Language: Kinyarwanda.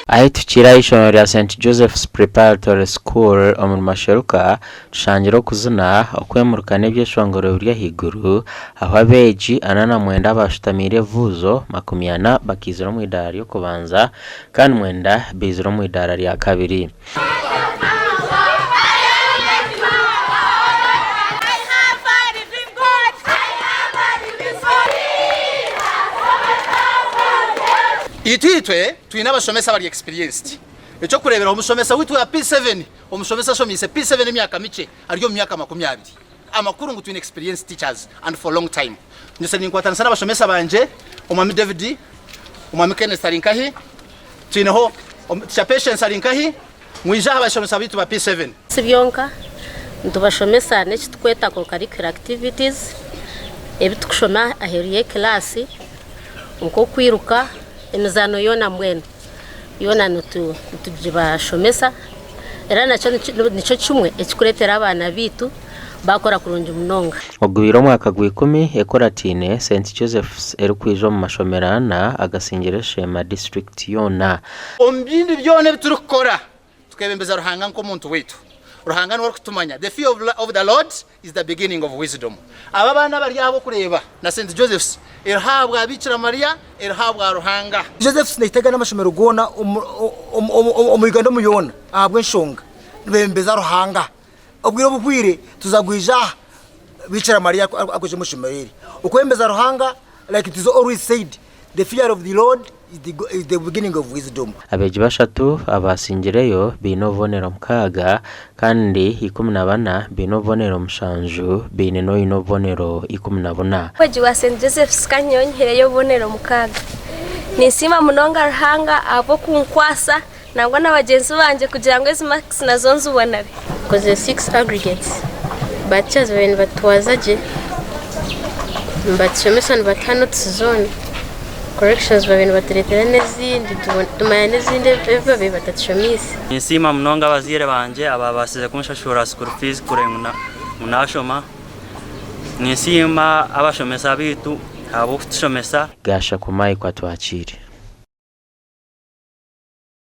Ahi tukira ishonero rya St Joseph's Preparatory School omu masharuka tushangiro kuzina okwemurukana ebyeshongoro bya higuru aho abeegi 49 bashutamire vuzo 40 bakizira mu idara ryo kubanza kandi 9 bizira mu idara rya kabiri. Itwitwe twina abashomesa bari experienced. Echo kurebera umushomesa witu ya P7, umushomesa shomise P7 emyaka miche, ariyo myaka 20. Amakuru ngo twina experienced teachers and for long time. Nyose ninkwatana sana abashomesa banje, umwami David, umwami Kenneth Arinkahi, twinaho cha patience Arinkahi, mwija abashomesa bitu ba P7. Sibyonka ndubashomesa nechi tukweta ko curricular activities, ebitukushoma aheriye class, uko kwiruka emizano yona mwene yona nutujibashomesa era nacho nico kimwe ekikuretera abana bitu bakora kurunja munonga. Ogubiro mwaka gw10 ekoratine St Joseph's erukwijo mu mashomerana agasingira Shema district yona. Ombindi byone biturukora tukebembeza ruhanga nko muntu wetu. Ruhanga no kutumanya the fear of the Lord is the beginning of wisdom. Aba bana bari abo kureba na St Joseph's irhabwa abikira Maria irhabwa ruhanga. Joseph's nitega n'amashomero gona umugando muyona ahabwe nshonga bembeza ruhanga obwiro bukwire tuzagwija bikira Maria akoje mushomereri ukwembeza ruhanga like it is always said the fear of the Lord is the beginning of wisdom. Abeji bashatu abasingireyo binovonero mkaga kandi 14 binovonero mshanju bineno inovonero 14. Kweji wa St Joseph's kanyonyereyo bonero mkaga nisima munonga ruhanga abo kunkwasa nangwa n'abagenzi banje kugira ngo izi marks nazonze ubonare koze 6 aggregates batchaza bene batwazaje mbatshomesa batano tsizone corrections babene bateretera nezindi tumaya nezindi babe batatshomisa nisima munonga bazire banje aba basize kunshashura school fees kurenguna munashoma nisima abashomesa bitu abo kushomesa gasha kumayi kwa twachiri.